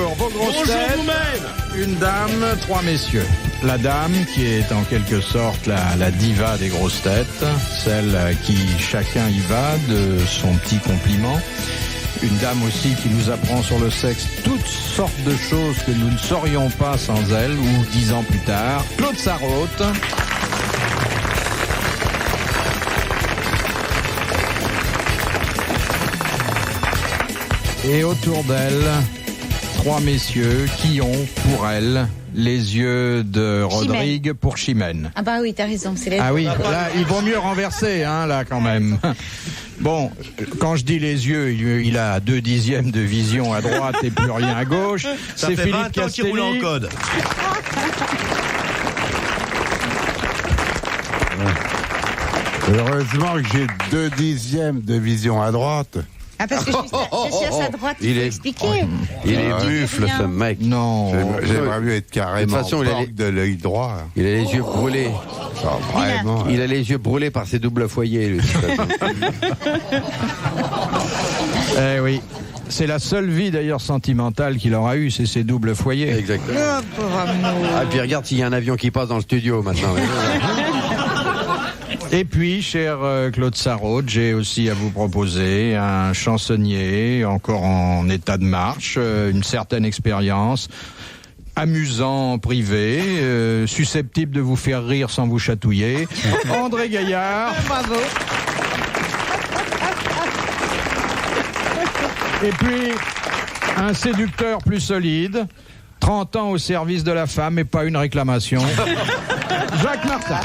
Alors, vos grosses têtes, vous-même. une dame, 3 messieurs. La dame qui est en quelque sorte la diva des grosses têtes, celle à qui chacun y va de son petit compliment. Une dame aussi qui nous apprend sur le sexe toutes sortes de choses que nous ne saurions pas sans elle, ou 10 ans plus tard, Claude Sarraute. Et autour d'elle, 3 messieurs qui ont pour elle les yeux de Rodrigue pour Chimène. Ah bah oui, t'as raison. C'est les... Ah oui, là, il vaut mieux renverser, hein, là, quand même. Bon, quand je dis les yeux, il a 2/10 de vision à droite et plus rien à gauche. Ça fait Philippe 20 ans qu'il Castelli. roule en code. Heureusement que j'ai 2/10 de vision à droite. Ah, parce que je suis à sa droite, il faut expliquer. Il est buffle, ce mec. Non. J'aimerais mieux être carrément De toute façon, de l'œil droit. Il a les yeux brûlés. Ça, vraiment. Il a les yeux brûlés par ses doubles foyers, lui. Eh oui. C'est la seule vie d'ailleurs sentimentale qu'il aura eue, c'est ses doubles foyers. Exactement. Ah, puis regarde s'il y a un avion qui passe dans le studio maintenant. Et puis, cher Claude Sarraute, j'ai aussi à vous proposer un chansonnier encore en état de marche, une certaine expérience, amusant en privé, susceptible de vous faire rire sans vous chatouiller. André Gaillard. Bravo. Et puis, un séducteur plus solide, 30 ans au service de la femme et pas une réclamation. Jacques Martin.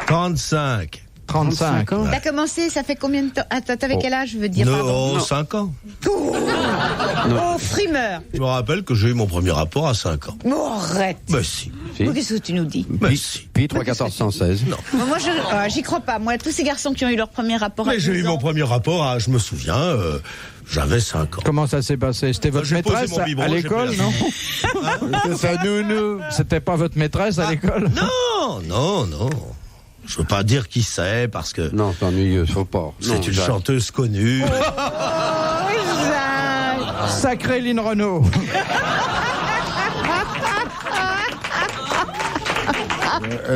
35. 35. T'as commencé, ça fait combien de temps? Attends, t'avais quel âge, je veux dire? Pardon. 5 ans. Oh, frimeur. Je me rappelle que j'ai eu mon premier rapport à 5 ans. Oh, arrête. Mais si. Qu'est-ce que tu nous dis? Mais si. Puis 3 14 116. Non. Moi, j'y crois pas. Moi, tous ces garçons qui ont eu leur premier rapport à Mais j'ai 12 eu ans. mon premier rapport à, je me souviens, j'avais 5 ans. Comment ça s'est passé? C'était votre J'ai posé maîtresse mon biberon, à j'ai l'école, pris la- non? C'est ça, nounou. C'était pas votre maîtresse à l'école? Non. Je veux pas dire qui c'est parce que Non, c'est ennuyeux, faut pas. Non, c'est une Jacques. chanteuse connue. Sacré Lynn Renaud.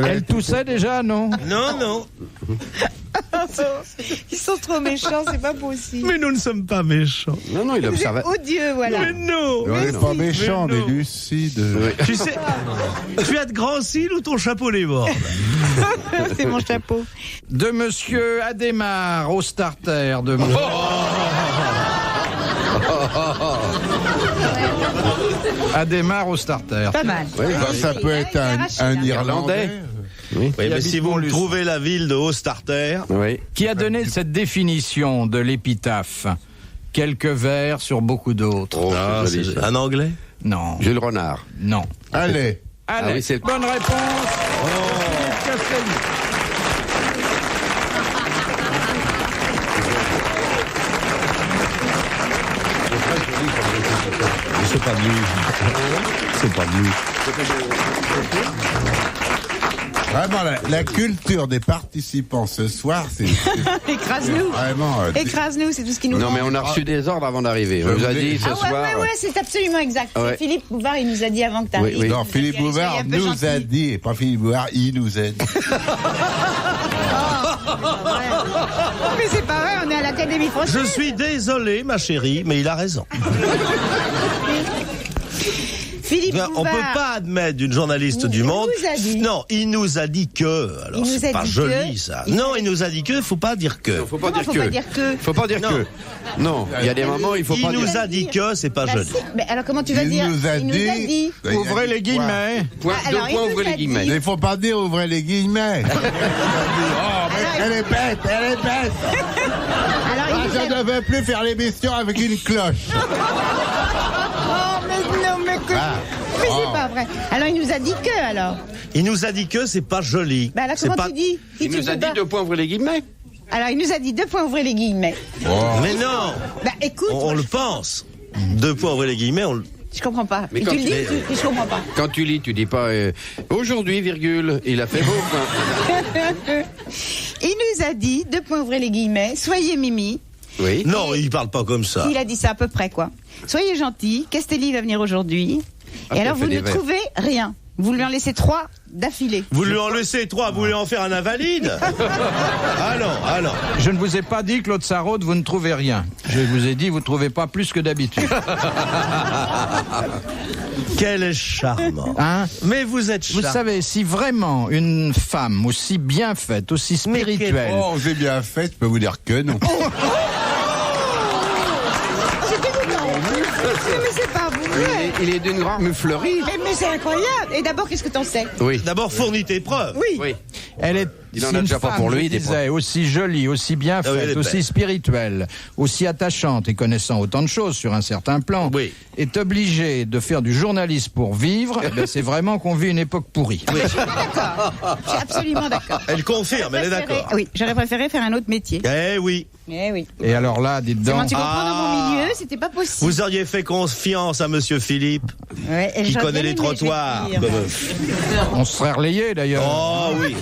Elle toussait déjà, non? Non. Ils sont trop méchants, c'est pas possible. Mais nous ne sommes pas méchants. Non, il Vous êtes observait. odieux, voilà. Mais non. On n'est pas méchant, on est lucide. Tu sais, tu as de grands cils ou ton chapeau les borde? C'est mon chapeau. De monsieur Adhémar au starter de Adhémar au starter. Pas mal. Ça peut être un Irlandais. Oui. Oui, mais si vous Pont-Luce. trouvez la ville de Haut-Starter, Oui. Qui a donné cette définition de l'épitaphe? Quelques vers sur beaucoup d'autres. Oh, c'est joli, c'est ça. un anglais. Non, Jules Renard. non. Allez. Allez, oui, c'est- bonne réponse. Philippe Castelli. C'est pas de lui. C'est pas de lui. Vraiment, la culture des participants ce soir, c'est Écrase-nous. vraiment... Écrase-nous, c'est tout ce qui nous Non, mais manque. on a reçu des ordres avant d'arriver. On nous a dit ce Ah soir. ouais, c'est absolument exact. Ouais. C'est Philippe Bouvard, il nous a dit avant que t'arrives. Oui. Non, Philippe Soyez Bouvard un peu nous a gentil. dit, et pas Philippe Bouvard, il nous a dit. Mais c'est pas vrai, on est à l'Académie française. Je suis désolé, ma chérie, mais il a raison. Philippe On Bouvard. peut pas admettre d'une journaliste du Monde. nous a dit. Non, il nous a dit que. Alors Il nous c'est a pas dit joli que. ça. Non, il nous a dit que. Faut pas dire que. Faut pas Comment dire faut que. pas dire que Faut pas dire Non. que. Non, il y a des moments, il faut Il pas nous dire. a dit que c'est pas Bah, joli. si. Mais alors comment tu vas Il dire? nous a Il nous a dit. Il a Ouvrez dit les quoi? guillemets. Point, Ah, alors, deux il points, nous ouvrez a les guillemets. Il faut pas dire ouvrez les guillemets. Oh, mais elle est bête, elle est bête. Alors, Ah, il nous a... je ne veux plus faire l'émission avec une cloche. Oh, mais non, mais que... Mais c'est pas vrai. Alors, il nous a dit que, alors. Il nous a dit que c'est pas joli. Bah alors, C'est comment pas... tu dis? Si Il tu nous a peux dit pas- 2 points, ouvrez les guillemets. Alors, il nous a dit 2 points, ouvrez les guillemets. Mais non. Bah, écoute, On le pense. 2 points ouvrez les guillemets. je comprends pas. Mais Et quand tu le dis, tu- je comprends pas. Quand tu lis, tu dis pas aujourd'hui, virgule, il a fait beau. Quoi. Il nous nous a dit, ouvrez les guillemets, soyez Mimi. Oui. Non, il parle pas comme ça. Il a dit ça à peu près, quoi. Soyez gentil, Castelli va venir aujourd'hui. Et alors, vous ne trouvez rien. Vous lui en laissez 3 d'affilée. Vous lui en laissez 3, vous voulez en faire un invalide? Alors. Je ne vous ai pas dit, Claude Sarraute, vous ne trouvez rien. Je vous ai dit, vous ne trouvez pas plus que d'habitude. Quel est charmant. Hein? Mais vous êtes Vous charmant. savez, si vraiment une femme aussi bien faite, aussi spirituelle... Oh, j'ai bien fait, je peux vous dire que non. Mais c'est pas vrai. Il est d'une grande fleurie. Mais c'est incroyable. Et d'abord, qu'est-ce que t'en sais? Oui. D'abord, fournis tes preuves. Oui. Elle est Il en si a une déjà pas femme, pour lui, je des disais, aussi jolie, aussi bien Ah oui, elle faite, est aussi belle. spirituelle, aussi attachante et connaissant autant de choses sur un certain plan, Oui. est obligée de faire du journalisme pour vivre, eh ben, c'est vraiment qu'on vit une époque pourrie. Je suis absolument d'accord. Elle confirme, elle est d'accord. Oui, j'aurais préféré faire un autre métier. Eh oui. Eh oui. Et alors là, dites Comment donc, tu comprends, dans mon milieu, c'était pas possible. Vous auriez fait confiance à Monsieur Philippe, Ouais, et qui j'aurais connaît bien les aimé, je vais trottoirs. te dire. on se serait relayé d'ailleurs. Oh oui.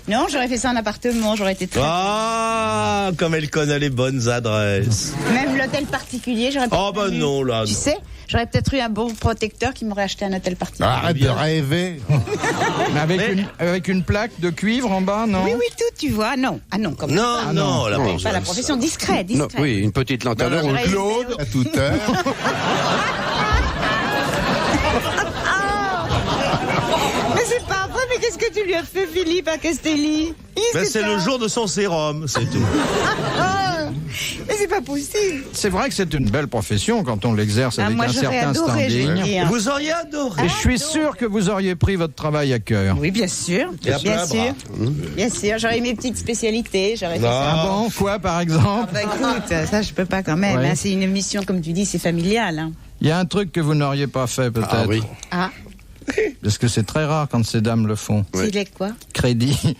Non, j'aurais fait ça en appartement, j'aurais été très... Ah, comme elle connaît les bonnes adresses. Même l'hôtel particulier, j'aurais Oh peut-être ben eu- non, là. Tu non. sais, j'aurais peut-être eu un bon protecteur qui m'aurait acheté un hôtel particulier. Arrête de rêver. Mais avec une plaque de cuivre en bas, non? Oui, tout, tu vois. Non. Ah non, comme ça. Non, non, la Ouais, pas la profession discrète, Non, discrète. oui, une petite lanterne rouge. j'aurais- Claude, à toute heure. Mais c'est pas vrai, mais qu'est-ce que tu lui as fait, Philippe, à Castelli? Ben, c'est le jour de son sérum, c'est tout. Mais c'est pas possible. C'est vrai que c'est une belle profession quand on l'exerce avec Moi, un j'aurais certain adoré, je veux standing. dire. Vous auriez adoré. Et je suis sûr que vous auriez pris votre travail à cœur. Oui, bien sûr. Et après, Bien un sûr. bras. Bien sûr. J'aurais mes petites spécialités. J'aurais fait Non. ça. Ah bon, quoi par exemple? Bah écoute, ça je peux pas quand même. Ouais. Hein, c'est une émission, comme tu dis, c'est familial. Hein. Il y a un truc que vous n'auriez pas fait peut-être. Ah oui. Ah, Parce que c'est très rare quand ces dames le font. Ouais. il est quoi? Crédit.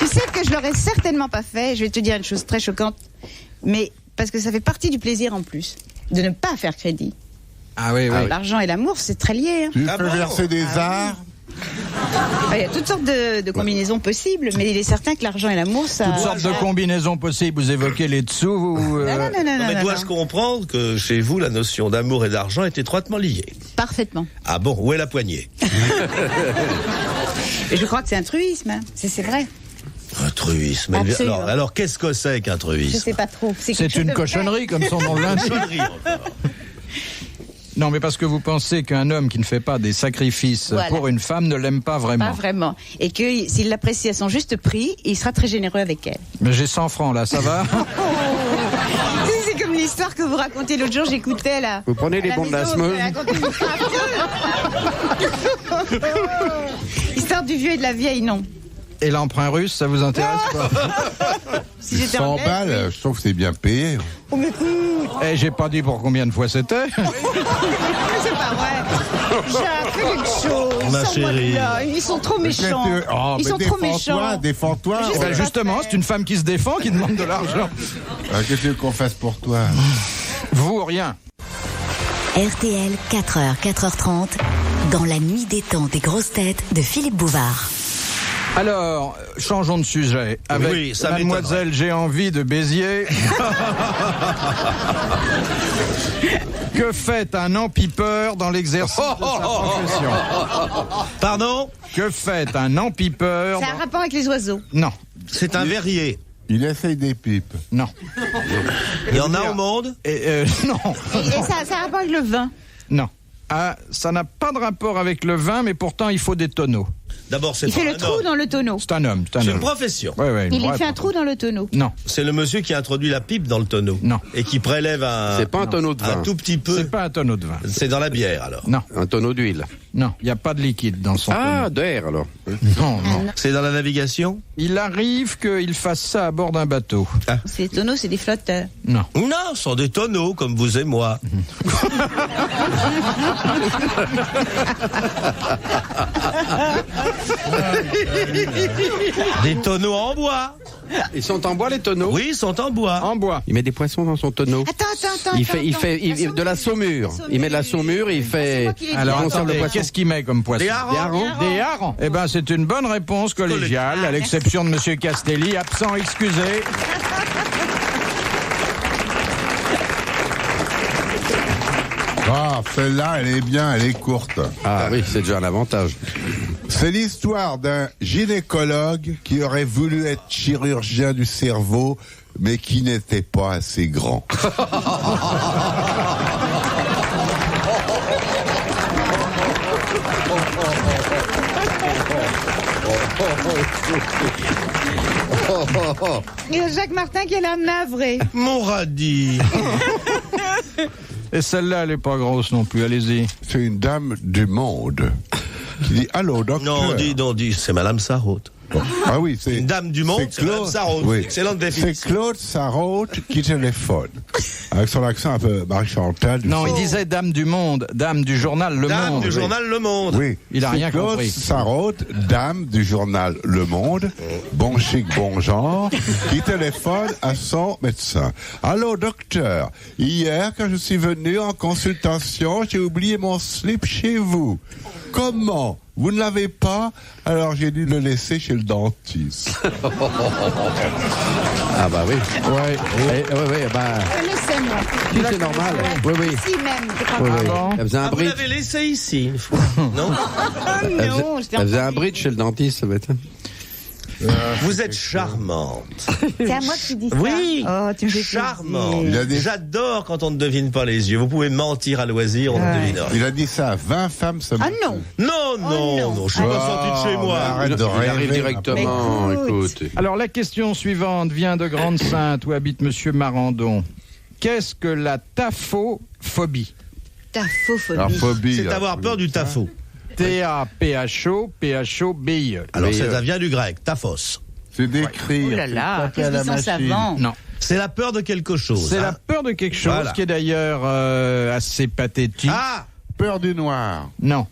Tu sais que je l'aurais certainement pas fait. Je vais te dire une chose très choquante, mais parce que ça fait partie du plaisir en plus de ne pas faire crédit. Ah oui, oui. L'argent et l'amour, c'est très lié. Hein. Tu Ah peux bon? verser des arts. Il y a toutes sortes de combinaisons possibles, mais il est certain que l'argent et l'amour, ça. Toutes sortes de combinaisons possibles. Vous évoquez les dessous. Non, non, non, Non, mais non, dois-je non. comprendre que chez vous, la notion d'amour et d'argent est étroitement liée? Parfaitement. Ah bon, où est la poignée? Et je crois que c'est un truisme. Hein. C'est vrai. Un truisme. Absolument. Alors qu'est-ce que c'est qu'un Je truisme? sais pas trop. C'est quelque chose une de vrai. cochonnerie, comme son nom l'indique. Connerie, encore. Non, mais parce que vous pensez qu'un homme qui ne fait pas des sacrifices Voilà. pour une femme ne l'aime pas vraiment. Pas vraiment. Et que s'il l'apprécie à son juste prix, il sera très généreux avec elle. Mais j'ai 100 francs là, ça va? Tu sais, c'est comme l'histoire que vous racontez l'autre jour, j'écoutais là. Vous prenez les bons de la Smeuse. Histoire du vieux et de la vieille, non. Et l'emprunt russe, ça vous intéresse pas? Si j'étais 100 anglaise, balles, je trouve que c'est bien payé. Oh, mais écoute, Eh, j'ai pas dit pour combien de fois c'était. mais c'est pas vrai. Jacques, fais quelque chose. Ma Sors-moi de chérie. là. Ils sont trop méchants. Oh, Ils mais sont trop défends-toi, méchants. défends-toi. Je sais Ben, pas justement, faire. c'est une femme qui se défend, qui demande de l'argent. Qu'est-ce que tu veux qu'on fasse pour toi? Vous, rien. RTL, 4h, 4h30, dans la nuit des temps des grosses têtes de Philippe Bouvard. Alors, changeons de sujet. Avec Oui, ça Mademoiselle J'ai envie de Béziers. Que fait un empipeur dans l'exercice de sa profession? Pardon? Que fait un empipeur C'est un rapport avec les oiseaux. Non, C'est un verrier. Il essaye des pipes. non. Il y en a au monde? Non, Et ça a un rapport avec le vin. non. Ah, ça n'a pas de rapport avec le vin, mais pourtant il faut des tonneaux. D'abord, c'est Il pas fait un le trou homme. dans le tonneau. C'est un homme, c'est un C'est homme. une profession. Ouais, ouais, Il lui ouais, fait un trou dans le tonneau. Non, C'est le monsieur qui a introduit la pipe dans le tonneau. Non. Et qui prélève C'est pas un tonneau de un vin. tout petit peu. c'est pas un tonneau de vin. C'est dans la bière, alors. Non, Un tonneau d'huile. non, il n'y a pas de liquide dans son Ah, d'air alors. tonneau. Non, non. C'est dans la navigation? Il arrive qu'il fasse ça à bord d'un bateau. Ces tonneaux, c'est des flotteurs. Non. Non, ce sont des tonneaux, comme vous et moi. Des tonneaux en bois. Ils sont en bois, les tonneaux? Oui, ils sont en bois. En bois. Il met des poissons dans son tonneau. Attends. Il fait de la saumure. Il met de la saumure et il fait. Alors, il conserve le attendez, poisson. qu'est-ce qu'il met comme poisson? Des harengs. Des harengs. Eh ben, c'est une bonne réponse collégiale, à l'exception de Monsieur Castelli, absent excusé. Ah, celle-là, elle est bien, elle est courte. Ah oui, c'est déjà un avantage. C'est l'histoire d'un gynécologue qui aurait voulu être chirurgien du cerveau, mais qui n'était pas assez grand. Il y a Jacques Martin qui est là, navré. Mon radis. Et celle-là, elle est pas grosse non plus, allez-y. C'est une dame du monde qui dit « Allô, docteur ?» Non, dis, c'est Madame Sarraute. Ah oui, c'est Une dame du monde, c'est Madame Sarraute. Oui. Excellente C'est définition. Claude Sarraute qui téléphone. Avec son accent un peu Marie-Chantal. Non, il disait dame du monde, dame du journal Le Dame Monde. du journal Le Monde. Oui. Il a C'est rien Claude compris. Sarraute, dame du journal Le Monde, bon chic, bon genre, qui téléphone à son médecin. Allô, docteur. Hier, quand je suis venu en consultation, j'ai oublié mon slip chez vous. Comment? Vous ne l'avez pas? Alors j'ai dû le laisser chez le dentiste. Ah bah oui. Ouais. Laissez-moi. Si, c'est normal. Oui, oui. Si même, je crois Oui, pas. oui. bon Elle faisait un Ah, vous bridge. l'avez laissé ici une fois, non? Non, je t'ai Elle faisait un entendu. bridge chez le dentiste, ça va être. Vous êtes charmante. C'est à moi que tu dis ça. Oui. Oh, tu me fais Charmant. plaisir. Il a des- J'adore quand on ne devine pas les yeux. Vous pouvez mentir à loisir, on ne devine rien. Il a dit ça à 20 femmes ce Ah matin. non. Non, je suis pas sorti de chez moi. Arrête de Il arrive rêver. directement. Mais écoute. Écoute. Alors, la question suivante vient de Grande-Sainte, où habite Monsieur Marandon. Qu'est-ce que la taphophobie? Ta faux folie. Alors, phobie. C'est avoir peur du tafo. T-A-P-H-O, P-H-O-B-I-E. Alors Mais, ça vient du grec, taphos. C'est d'écrire. Oh là là, c'est taper à qu'est-ce la qu'ils sont machine. savants. Non. C'est la peur de quelque chose. C'est hein. la peur de quelque chose Voilà. qui est d'ailleurs assez pathétique. Ah, Peur du noir. Non.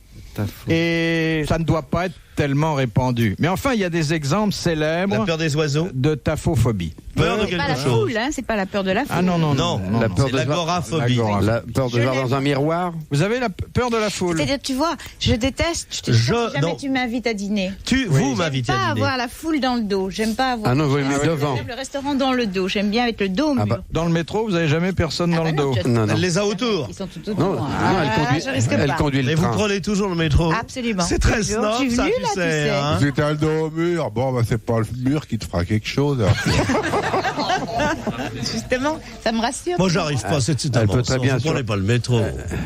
Et ça ne doit pas être tellement répandu. Mais enfin, il y a des exemples la célèbres peur des oiseaux. de taphophobie. Peur de C'est pas quelque la chose. foule, hein, c'est pas la peur de la foule. Ah non, non, Non, non. la non. peur C'est de l'agoraphobie. L'agoraphobie. La peur de Je voir l'aime. dans un miroir. Vous avez la peur de la foule. C'est-à-dire, tu vois, je déteste, je te dis Je- pas, si jamais non. tu m'invites à dîner. Vous J'aime m'invitez pas à dîner. avoir la foule dans le dos. J'aime pas avoir. Ah non, vous le mettez devant. Le restaurant dans le dos. J'aime bien avec le dos au mur. Ah bah, Dans le métro, vous n'avez jamais personne dans Ah le bah non, dos. tu as- Non, non. Elle les a autour. Ils sont tout Non, autour. non, Ah, elle conduit, je risque elle pas. conduit Mais le vous train. prenez toujours le métro. Absolument. C'est très Toujours. snob, Je suis ça, venue, tu là, tu sais. sais. Hein. Si t'as le dos au mur, bon, bah, c'est pas le mur qui te fera quelque chose. Justement, ça me rassure. Moi, j'arrive pas. C'est un Elle peut mensonge. très bien Vous prenez sur- pas le métro.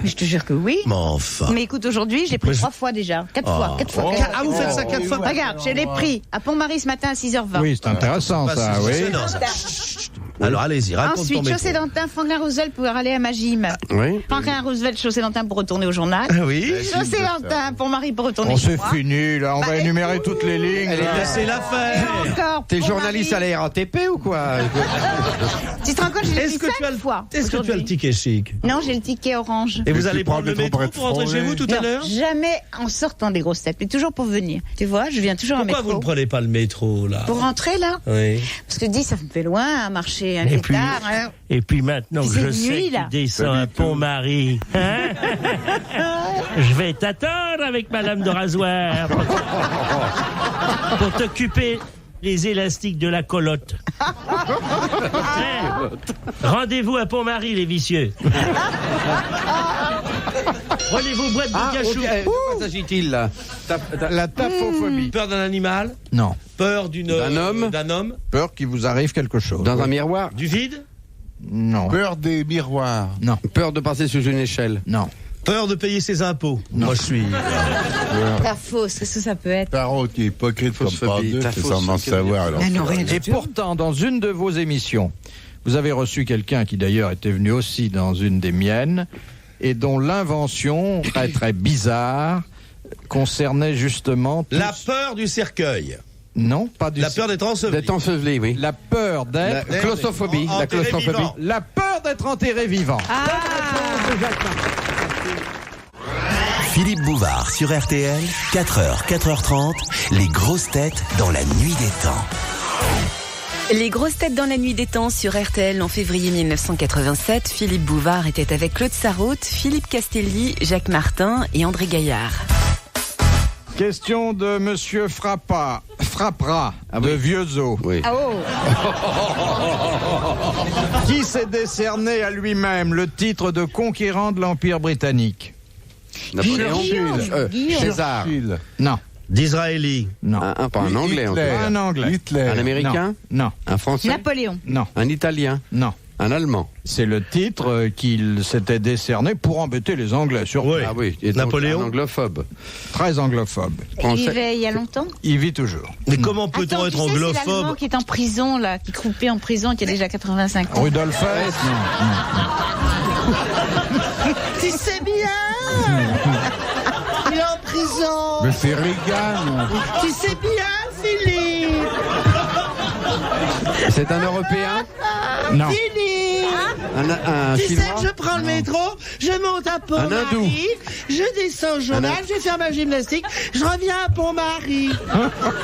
Je te jure que oui. Mais enfin. Mais écoute, aujourd'hui, je l'ai pris 3 fois déjà. 4 fois. 4 fois. Ah, vous faites ça 4 fois. Regarde, je l'ai pris à Pont-Marie ce matin à 6h20. Oui, c'est intéressant ça, Pas oui. non, ça. Chut. Alors, allez-y, raconte ton Ensuite, métro. Chaussée-Dantin, Franklin Roosevelt pour aller à ma gym. Oui. Franklin Roosevelt, Chaussée-Dantin pour retourner au journal. Ah oui. Chaussée-Dantin, Pont-Marie pour retourner On chez c'est moi. fini, là, on va Bah, énumérer écoute. toutes les lignes. Elle est là. Laissez l'affaire. Encore. T'es Pont-Marie. journaliste à la RATP ou quoi? Tu te rends compte, je l'ai Est-ce pris que tu as 5 le fois. Est-ce que tu as le aujourd'hui. ticket chic? Non, j'ai le ticket orange. Et vous tu allez prends prendre le le métro métro pour pour rentrer être chez vous tout à Non, l'heure? jamais en sortant des grosses têtes, mais toujours pour venir. Tu vois, je viens toujours en Pourquoi métro. vous ne prenez pas le métro, là? Pour rentrer là Oui. Parce que dis, ça me fait loin, marcher un Et peu puis- tard. Hein. Et puis maintenant que C'est je de sais nuit, que là. tu descends à Pont-Marie, hein, je vais t'attendre avec ma lame de rasoir pour t'occuper les élastiques de la colotte. Hein, rendez-vous à Pont-Marie, les vicieux. Prenez vos boîtes de Ah, ok. gâchous. De quoi s'agit-il là? La taphophobie. Peur d'un animal? Non. Peur D'un homme? D'un homme? Peur qu'il vous arrive quelque chose. Dans un miroir? Du vide? Non. Peur des miroirs. Non. Peur de passer sous une échelle? Non. Peur de payer ses impôts? Moi, je suis... La fausse, qu'est-ce que ça peut être? Tarot qui est hypocrite comme Fausse pas phobie, deux, ta c'est fausse sans m'en phobie. savoir. Alors. Ah non, rien Et du tout. pourtant, dans une de vos émissions, vous avez reçu quelqu'un qui d'ailleurs était venu aussi dans une des miennes et dont l'invention très très bizarre concernait justement tout La peur du cercueil. non pas du La peur d'être enseveli. D'être enseveli, oui. la peur La d'être claustrophobie. La Enterré claustrophobie. vivant. la peur d'être enterré vivant. Philippe Bouvard sur RTL, 4h, 4h30, les grosses têtes dans la nuit des temps. Les grosses têtes dans la nuit des temps sur RTL en février 1987. Philippe Bouvard était avec Claude Sarraute, Philippe Castelli, Jacques Martin et André Gaillard. Question de Monsieur Frappra de Vieux-Eau. Oui. Ah oh. Qui s'est décerné à lui-même le titre de conquérant de l'Empire britannique? Napoléon. Guillaume. César. Churchill. Non. D'Israéli. Non. Pas un anglais, en tout Hitler. cas. Pas un anglais. Hitler. Un américain. Non. Un français. Napoléon. Non. Un italien. Non. Un allemand. C'est le titre qu'il s'était décerné pour embêter les Anglais, surtout. Oui. Ah oui. Et donc, Napoléon. un anglophobe. Très anglophone. Il vivait il y a longtemps. Il vit toujours. Mais comment peut-on Attends, être tu sais, c'est l'Allemand anglophone? qui est en prison, là, qui est coupé en prison, qui a déjà 85 ans. Rudolf Hess? Non. Tu sais bien. Il est en prison. Mais c'est Reagan. Tu sais bien, Philippe. C'est un Européen. Non. Philippe. Un Tu sais Chinois. que je prends le métro, je monte à Pont-Marie, je descends au journal, je vais faire ma gymnastique, je reviens à Pont-Marie.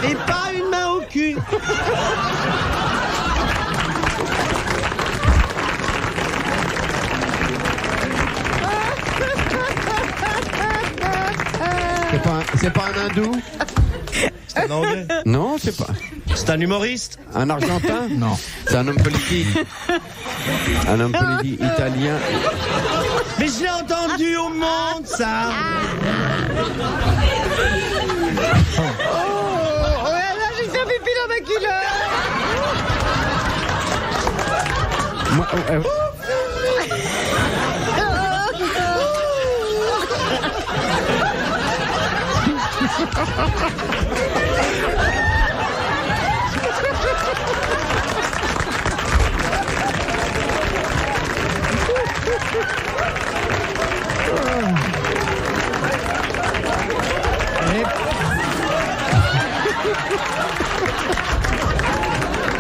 Et pas une main au cul. C'est pas un hindou. C'est un anglais. Non, c'est pas. C'est un humoriste. Un argentin. Non. C'est un homme politique. Un homme politique italien. Mais je l'ai entendu au monde, ça. Oh là là, j'ai fait pipi dans ma culotte. Moi,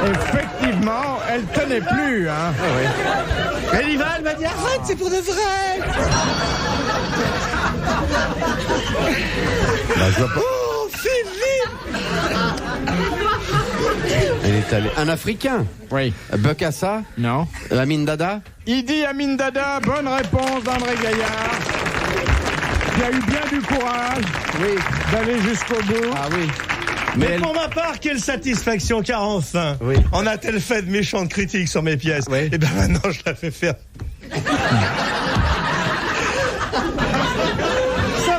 Effectivement, elle tenait plus, hein. Elle y va, elle m'a dit arrête, c'est pour de vrai. Oh, Philippe. elle est allée. Un Africain. Oui. Bokassa. Non. Lamine Dada. Idi Amin Dada, bonne réponse d'André Gaillard. Qui a eu bien du courage d'aller jusqu'au bout. Ah oui. Mais pour ma part, quelle satisfaction, car enfin, Oui. on a-t-elle fait de méchantes critiques sur mes pièces. Oui. Et bien maintenant, je la fais faire. Ça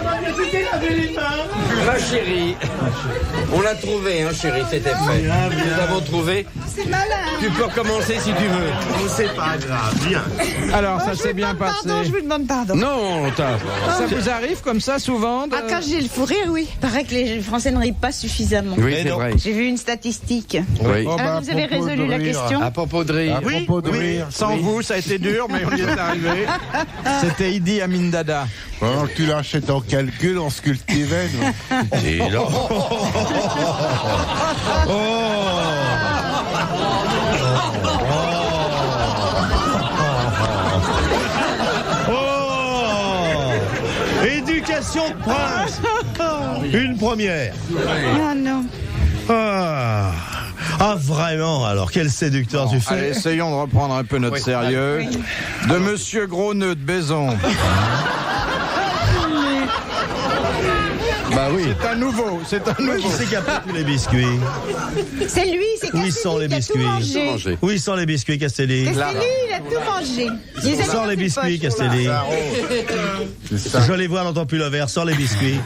va, mais c'était la belle main. Ma chérie, on l'a trouvé, hein, chérie, c'était fait. Bien, bien. Nous l'avons trouvé. C'est malin. Tu peux recommencer si tu veux. Oh, c'est pas grave, bien. Alors, ça Je s'est vous bien demande passé. pardon, je vous demande pardon. Non, t'as. Ça vous arrive comme ça souvent de... Ah, quand j'ai le fou rire, oui. Paraît que les Français ne rient pas suffisamment. Oui, Mais c'est non. vrai. J'ai vu une statistique. Oui. Oh, Alors, bah, vous avez à propos résolu de la rire. question À propos de rire. À propos de rire. Sans vous, ça a été dur, mais on y est arrivé. C'était Idi Amin Dada. Pendant que tu lâchais ton calcul, on se cultivait, nous. Et là. Éducation de prince. Une première. Ah non. Ah, vraiment, alors, quel séducteur tu fais. Allez, essayons de reprendre un peu notre sérieux. De Monsieur Gros-Nœud de Baison. Bah oui. C'est un nouveau, c'est un Qui nouveau. c'est qui a pris tous les biscuits? C'est lui, c'est Où ils Castelli sont, les qui a biscuits tout mangé. Manger. Où ils sont les biscuits, Castelli? Castelli, il a tout mangé. Il les a mis Sors dans les ses biscuits, poches. Castelli. C'est ça. Je les vois dans ton pull vert, sors les biscuits.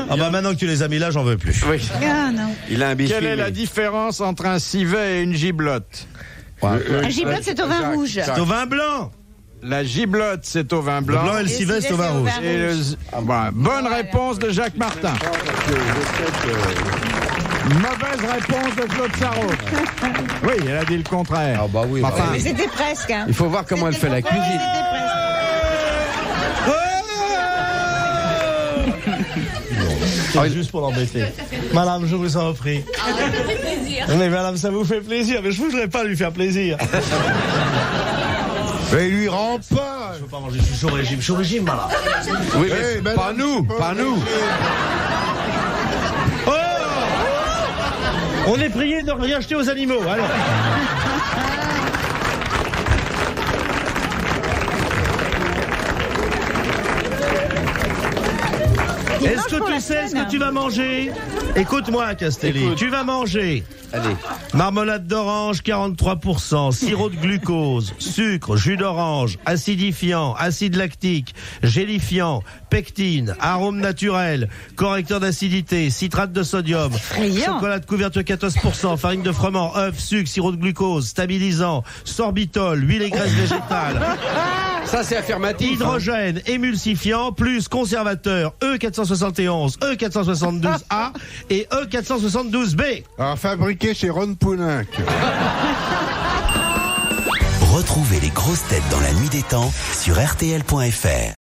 Ah bah maintenant que tu les as mis là, j'en veux plus. Oui. Ah non. Il a un biscuit. Quelle est la mais- différence entre un civet et une giblotte? Un giblotte, c'est au vin rouge. C'est au vin blanc. La giblotte, c'est au vin Le blanc. blanc et le civet, c'est au vin rouge. Et le... bonne réponse de Jacques Martin. Mauvaise réponse de Claude Sarraute. Oui, elle a dit le contraire. Ah bah oui. Enfin, bah Mais oui. c'était presque. Hein. Il faut voir comment elle fait la cuisine. C'était presque. C'est juste pour l'embêter. Madame, je vous en prie. Mais madame, ça vous fait plaisir, mais je ne voudrais pas lui faire plaisir. Mais il lui rend pas. Je veux pas manger, je suis au régime, là. Oui, mais pas nous, pas nous. Oh, on est prié de rien jeter aux animaux, alors. Est-ce que tu sais ce que tu vas manger? Écoute-moi, Castelli. Tu vas manger. Allez. Marmelade d'orange, 43%, sirop de glucose, sucre, jus d'orange, acidifiant, acide lactique, gélifiant, pectine, arôme naturel, correcteur d'acidité, citrate de sodium, chocolat de couverture 14%, farine de froment, œuf, sucre, sirop de glucose, stabilisant, sorbitol, huile et graisse végétale. Ça, c'est affirmatif. Hydrogène, émulsifiant, plus conservateur, E471, E472A et E472B. Alors, fabriqué chez Ron Poulenc. Retrouvez les grosses têtes dans la nuit des temps sur RTL.fr.